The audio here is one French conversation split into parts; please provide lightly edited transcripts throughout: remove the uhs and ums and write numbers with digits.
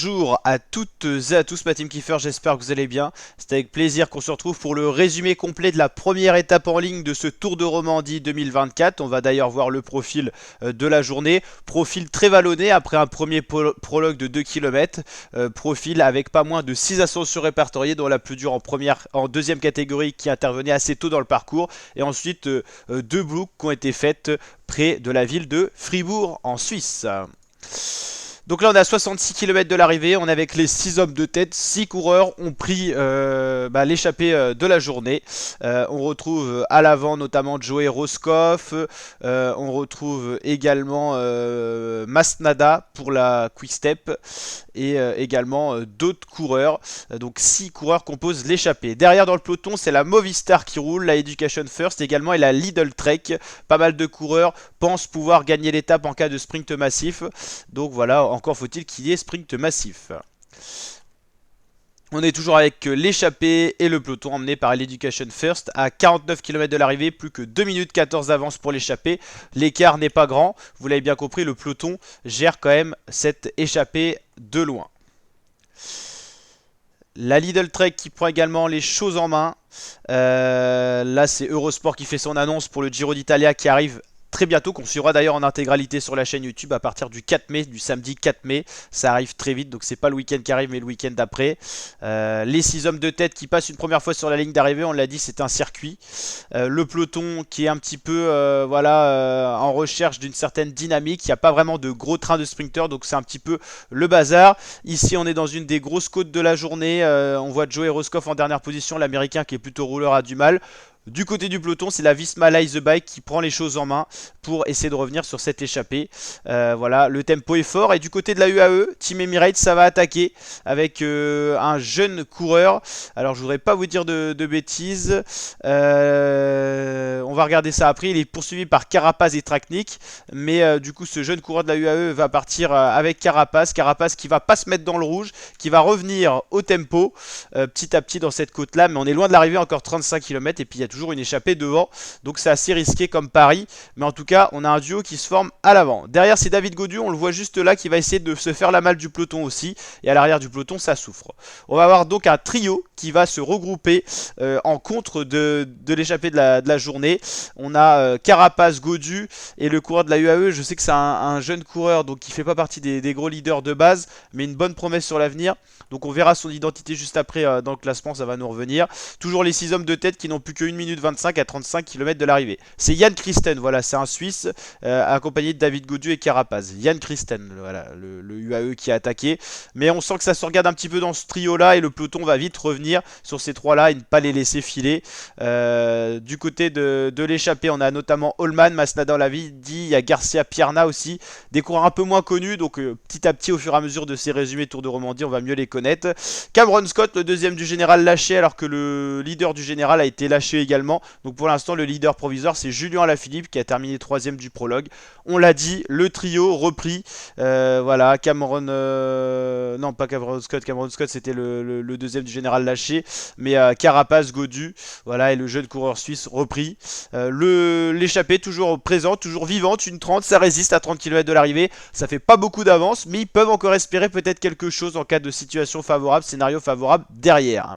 Bonjour à toutes et à tous ma team Kiefer, j'espère que vous allez bien. C'est avec plaisir qu'on se retrouve pour le résumé complet de la première étape en ligne de ce Tour de Romandie 2024. On va d'ailleurs voir le profil de la journée. Profil très vallonné après un premier prologue de 2 km. Profil avec pas moins de 6 ascensions répertoriées, dont la plus dure en deuxième catégorie qui intervenait assez tôt dans le parcours. Et ensuite 2 boucles qui ont été faites près de la ville de Fribourg en Suisse. Donc là on est à 66 km de l'arrivée, on est avec les 6 hommes de tête, 6 coureurs ont pris l'échappée de la journée. On retrouve à l'avant notamment Joey Roscoff, on retrouve également Masnada pour la Quick Step et également d'autres coureurs. Donc 6 coureurs composent l'échappée. Derrière dans le peloton c'est la Movistar qui roule, la Education First également et la Lidl Trek. Pas mal de coureurs pensent pouvoir gagner l'étape en cas de sprint massif. Donc voilà, encore faut-il qu'il y ait sprint massif. On est toujours avec l'échappée et le peloton emmené par l'Education First à 49 km de l'arrivée, plus que 2 minutes 14 d'avance pour l'échappée. L'écart n'est pas grand, vous l'avez bien compris, le peloton gère quand même cette échappée de loin. La Lidl Trek qui prend également les choses en main. Là c'est Eurosport qui fait son annonce pour le Giro d'Italia qui arrive très bientôt, qu'on suivra d'ailleurs en intégralité sur la chaîne YouTube à partir du 4 mai, du samedi 4 mai. Ça arrive très vite, donc c'est pas le week-end qui arrive mais le week-end d'après. Les 6 hommes de tête qui passent une première fois sur la ligne d'arrivée, on l'a dit, c'est un circuit. Le peloton qui est un petit peu en recherche d'une certaine dynamique. Il n'y a pas vraiment de gros trains de sprinters, donc c'est un petit peu le bazar. Ici on est dans une des grosses côtes de la journée. On voit Joey Roscoff en dernière position, l'américain qui est plutôt rouleur a du mal. Du côté du peloton, c'est la Visma Leise Bike qui prend les choses en main pour essayer de revenir sur cette échappée. Voilà, le tempo est fort. Et du côté de la UAE, Team Emirates, ça va attaquer avec un jeune coureur. Alors, je voudrais pas vous dire de bêtises. On va regarder ça après. Il est poursuivi par Carapaz et Traknik. Mais du coup, ce jeune coureur de la UAE va partir avec Carapaz. Carapaz qui va pas se mettre dans le rouge, qui va revenir au tempo petit à petit dans cette côte-là. Mais on est loin de l'arrivée, encore 35 km. Et puis, il y a toujours une échappée devant, donc c'est assez risqué comme pari, mais en tout cas on a un duo qui se forme à l'avant. Derrière c'est David Gaudu, on le voit juste là, qui va essayer de se faire la malle du peloton aussi, et à l'arrière du peloton ça souffre. On va avoir donc un trio qui va se regrouper en contre de l'échappée de la journée. On a Carapaz, Gaudu et le coureur de la UAE. Je sais que c'est un jeune coureur, donc qui fait pas partie des gros leaders de base, mais une bonne promesse sur l'avenir, donc on verra son identité juste après dans le classement, ça va nous revenir. Toujours les 6 hommes de tête qui n'ont plus que 1 minute 25 à 35 km de l'arrivée. C'est Jan Christen, voilà, c'est un Suisse accompagné de David Gaudu et Carapaz. Jan Christen, voilà, le UAE qui a attaqué. Mais on sent que ça se regarde un petit peu dans ce trio-là et le peloton va vite revenir sur ces trois-là et ne pas les laisser filer. Du côté de l'échappée, on a notamment Holman, Masnada Lavidi, il y a Garcia Pierna aussi. Des coureurs un peu moins connus, donc petit à petit, au fur et à mesure de ces résumés Tour de Romandie, on va mieux les connaître. Cameron Scott, le deuxième du général, lâché alors que le leader du général a été lâché également. Donc pour l'instant le leader provisoire c'est Julien Alaphilippe qui a terminé 3ème du prologue. On l'a dit, le trio repris. Voilà, Cameron... non pas Cameron Scott c'était le deuxième du général lâché. Mais Carapaz, Gaudu, voilà, et le jeune coureur suisse repris. L'échappée toujours présente, toujours vivante, une 30, ça résiste à 30 km de l'arrivée. Ça fait pas beaucoup d'avance, mais ils peuvent encore espérer peut-être quelque chose en cas de situation favorable, scénario favorable derrière.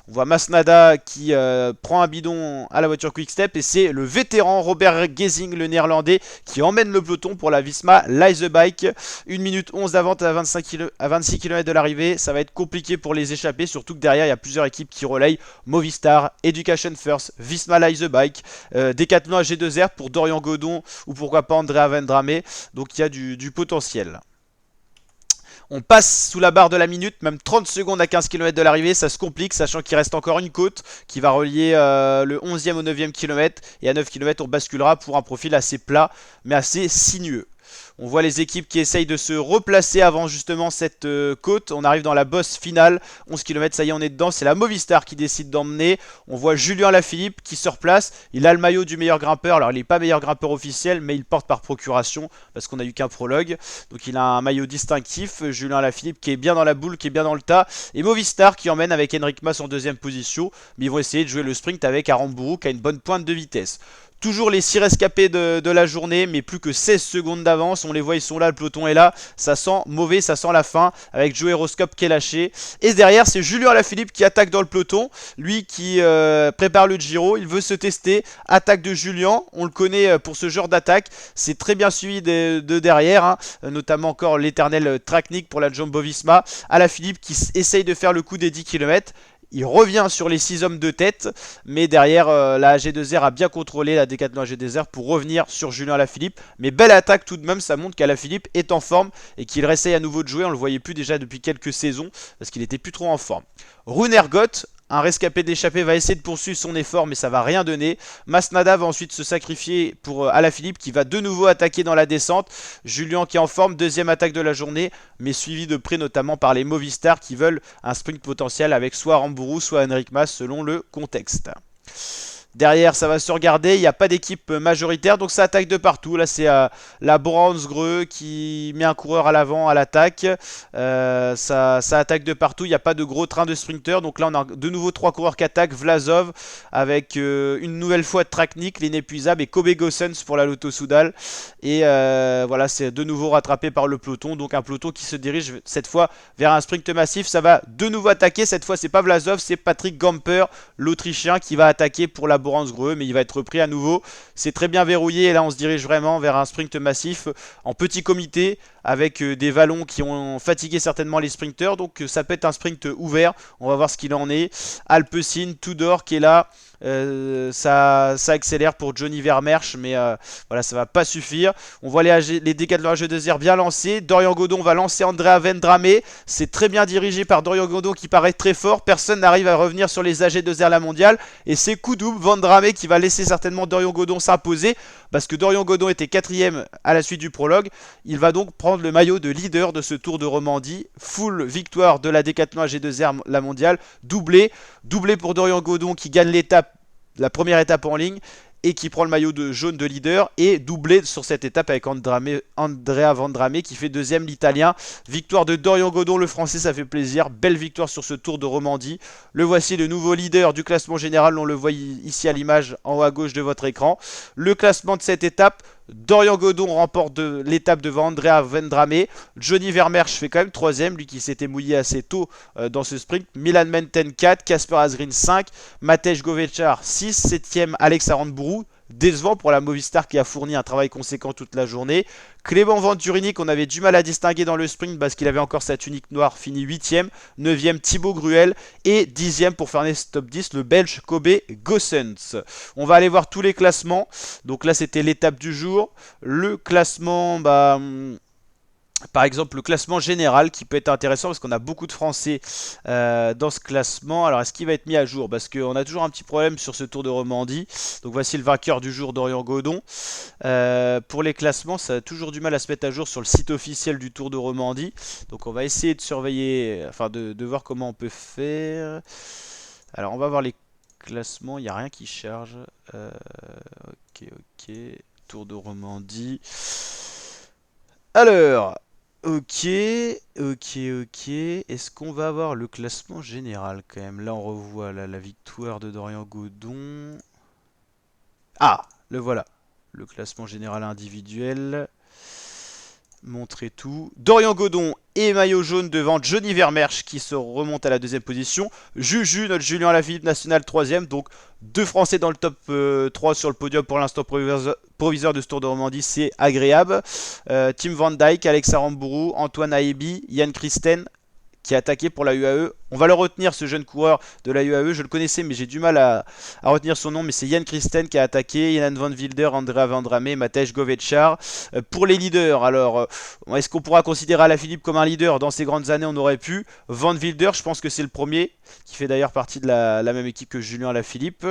On voit Masnada qui prend un bidon à la voiture Quick Step et c'est le vétéran Robert Gesing, le néerlandais, qui emmène le peloton pour la Visma Leise Bike. 1 minute 11 d'avance à 26 km de l'arrivée. Ça va être compliqué pour les échapper, surtout que derrière il y a plusieurs équipes qui relayent. Movistar, Education First, Visma Leise Bike, Decathlon AG2R pour Dorian Godon ou pourquoi pas Andrea Vendrame. Donc il y a du potentiel. On passe sous la barre de la minute, même 30 secondes à 15 km de l'arrivée, ça se complique, sachant qu'il reste encore une côte qui va relier le 11e au 9e kilomètre. Et à 9 km, on basculera pour un profil assez plat, mais assez sinueux. On voit les équipes qui essayent de se replacer avant justement cette côte. On arrive dans la bosse finale. 11 km, ça y est, on est dedans. C'est la Movistar qui décide d'emmener. On voit Julien Alaphilippe qui se replace. Il a le maillot du meilleur grimpeur. Alors, il n'est pas meilleur grimpeur officiel, mais il porte par procuration parce qu'on n'a eu qu'un prologue. Donc, il a un maillot distinctif. Julien Alaphilippe qui est bien dans la boule, qui est bien dans le tas. Et Movistar qui emmène avec Henrik Mas en deuxième position. Mais ils vont essayer de jouer le sprint avec Aramburu qui a une bonne pointe de vitesse. Toujours les 6 rescapés de la journée, mais plus que 16 secondes d'avance. On les voit, ils sont là, le peloton est là. Ça sent mauvais, ça sent la fin, avec Joe Aeroscope qui est lâché. Et derrière, c'est Julien Alaphilippe qui attaque dans le peloton. Lui qui prépare le Giro, il veut se tester. Attaque de Julien, on le connaît pour ce genre d'attaque. C'est très bien suivi de derrière, hein. Notamment encore l'éternel Traknik pour la Jumbo-Visma. Alaphilippe qui essaye de faire le coup des 10 km. Il revient sur les 6 hommes de tête, mais derrière la AG2R a bien contrôlé la Décathlon AG2R pour revenir sur Julien Alaphilippe. Mais belle attaque tout de même, ça montre qu'Alaphilippe est en forme et qu'il réessaye à nouveau de jouer. On le voyait plus déjà depuis quelques saisons parce qu'il était plus trop en forme. Rune Ergoth, un rescapé d'échappée, va essayer de poursuivre son effort, mais ça va rien donner. Masnada va ensuite se sacrifier pour Alaphilippe qui va de nouveau attaquer dans la descente. Julien qui est en forme, deuxième attaque de la journée, mais suivi de près notamment par les Movistar qui veulent un sprint potentiel avec soit Rambourou, soit Henrik Mas selon le contexte. Derrière, ça va se regarder. Il n'y a pas d'équipe majoritaire, donc ça attaque de partout. Là, c'est la Bransgreux qui met un coureur à l'avant à l'attaque. Ça attaque de partout. Il n'y a pas de gros train de sprinter. Donc là, on a de nouveau 3 coureurs qui attaquent. Vlasov avec une nouvelle fois Traknik, l'inépuisable, et Kobe Gossens pour la Lotto Soudal. Et voilà, c'est de nouveau rattrapé par le peloton. Donc un peloton qui se dirige cette fois vers un sprint massif. Ça va de nouveau attaquer. Cette fois, c'est pas Vlasov, c'est Patrick Gamper, l'Autrichien, qui va attaquer pour la Boransgreux, mais il va être repris à nouveau. C'est très bien verrouillé et là on se dirige vraiment vers un sprint massif en petit comité avec des vallons qui ont fatigué certainement les sprinters, donc ça peut être un sprint ouvert. On va voir ce qu'il en est. Alpecin, Tudor qui est là. Ça accélère pour Johnny Vermeersch, mais voilà, ça va pas suffire. On voit les Décathlon AG2R bien lancés. Dorian Godon va lancer Andrea Vendrame. C'est très bien dirigé par Dorian Godon qui paraît très fort. Personne n'arrive à revenir sur les AG2R la mondiale. Et c'est coup double, Vendrame qui va laisser certainement Dorian Godon s'imposer, parce que Dorian Godon était 4ème à la suite du prologue. Il va donc prendre le maillot de leader de ce Tour de Romandie. Full victoire de la Décathlon AG2R la mondiale. Doublé pour Dorian Godon qui gagne l'étape, la première étape en ligne, et qui prend le maillot de jaune de leader, et doublé sur cette étape avec Andrea Vendrame qui fait deuxième, l'italien. Victoire de Dorian Godon, le français, ça fait plaisir. Belle victoire sur ce Tour de Romandie. Le voici, le nouveau leader du classement général. On le voit ici à l'image en haut à gauche de votre écran. Le classement de cette étape: Dorian Godon remporte l'étape devant Andrea Vendrame. Johnny Vermeersch fait quand même 3ème, lui qui s'était mouillé assez tôt dans ce sprint. Milan Menten 4, Kasper Asgreen 5, Matej Govechar 6, 7ème Alex Aramburu. Décevant pour la Movistar qui a fourni un travail conséquent toute la journée. Clément Venturini qu'on avait du mal à distinguer dans le sprint parce qu'il avait encore sa tunique noire, fini 8ème. 9ème Thibaut Gruel et 10ème pour faire ce top 10 le Belge Kobe Gossens. On va aller voir tous les classements. Donc là c'était l'étape du jour. Le classement, par exemple le classement général qui peut être intéressant parce qu'on a beaucoup de Français dans ce classement. Alors est-ce qu'il va être mis à jour? Parce qu'on a toujours un petit problème sur ce Tour de Romandie. Donc voici le vainqueur du jour, Dorian Godon. Pour les classements, ça a toujours du mal à se mettre à jour sur le site officiel du Tour de Romandie. Donc on va essayer de surveiller, enfin de voir comment on peut faire. Alors on va voir les classements, il n'y a rien qui charge. Ok. Tour de Romandie. Alors, ok. Est-ce qu'on va avoir le classement général quand même? Là, on revoit la victoire de Dorian Godon. Ah, le voilà. Le classement général individuel. Montrer tout. Dorian Godon et maillot jaune devant Johnny Vermeersch qui se remonte à la 2ème position. Juju, notre Julien Alaphilippe national 3ème. Donc 2 Français dans le top 3 sur le podium pour l'instant proviseur de ce Tour de Romandie. C'est agréable. Tim Van Dijk, Alex Aramburu, Antoine Aebi, Yann Christen qui a attaqué pour la UAE. On va le retenir, ce jeune coureur de la UAE. Je le connaissais, mais j'ai du mal à retenir son nom. Mais c'est Yann Christen qui a attaqué. Yann Van Wilder, Andrea Vendrame, Matej Govechar. Pour les leaders, alors, est-ce qu'on pourra considérer Alaphilippe comme un leader? Dans ces grandes années, on aurait pu. Van Wilder, je pense que c'est le premier, qui fait d'ailleurs partie de la même équipe que Julien Alaphilippe.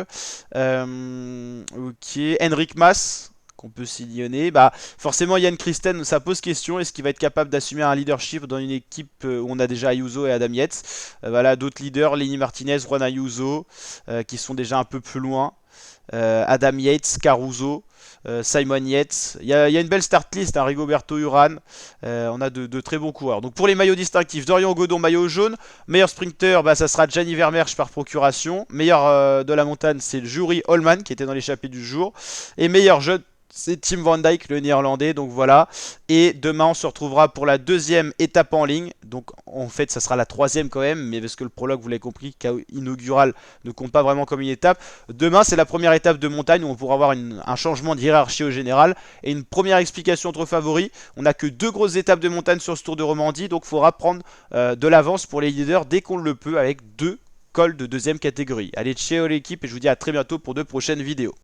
Ok. Henrik Mas, qu'on peut sillonner. Bah, forcément, Yann Christen, ça pose question. Est-ce qu'il va être capable d'assumer un leadership dans une équipe où on a déjà Ayuso et Adam Yates? Voilà, d'autres leaders, Lenny Martinez, Juan Ayuso, qui sont déjà un peu plus loin. Adam Yates, Caruso, Simon Yates. Il y a une belle start list, hein, Rigoberto Urán. On a de très bons coureurs. Donc pour les maillots distinctifs, Dorian Godon, maillot jaune. Meilleur sprinter, bah, ça sera Gianni Vermeersch par procuration. Meilleur de la montagne, c'est le Jury Holman qui était dans l'échappée du jour. Et meilleur jeune, c'est Tim Van Dijk, le néerlandais. Donc voilà. Et demain, on se retrouvera pour la deuxième étape en ligne. Donc en fait, ça sera la troisième quand même. Mais parce que le prologue, vous l'avez compris, inaugural ne compte pas vraiment comme une étape. Demain, c'est la première étape de montagne où on pourra avoir un changement de hiérarchie au général. Et une première explication entre favoris. On n'a que 2 grosses étapes de montagne sur ce Tour de Romandie. Donc il faudra prendre de l'avance pour les leaders dès qu'on le peut avec 2 cols de deuxième catégorie. Allez, ciao l'équipe et je vous dis à très bientôt pour de prochaines vidéos.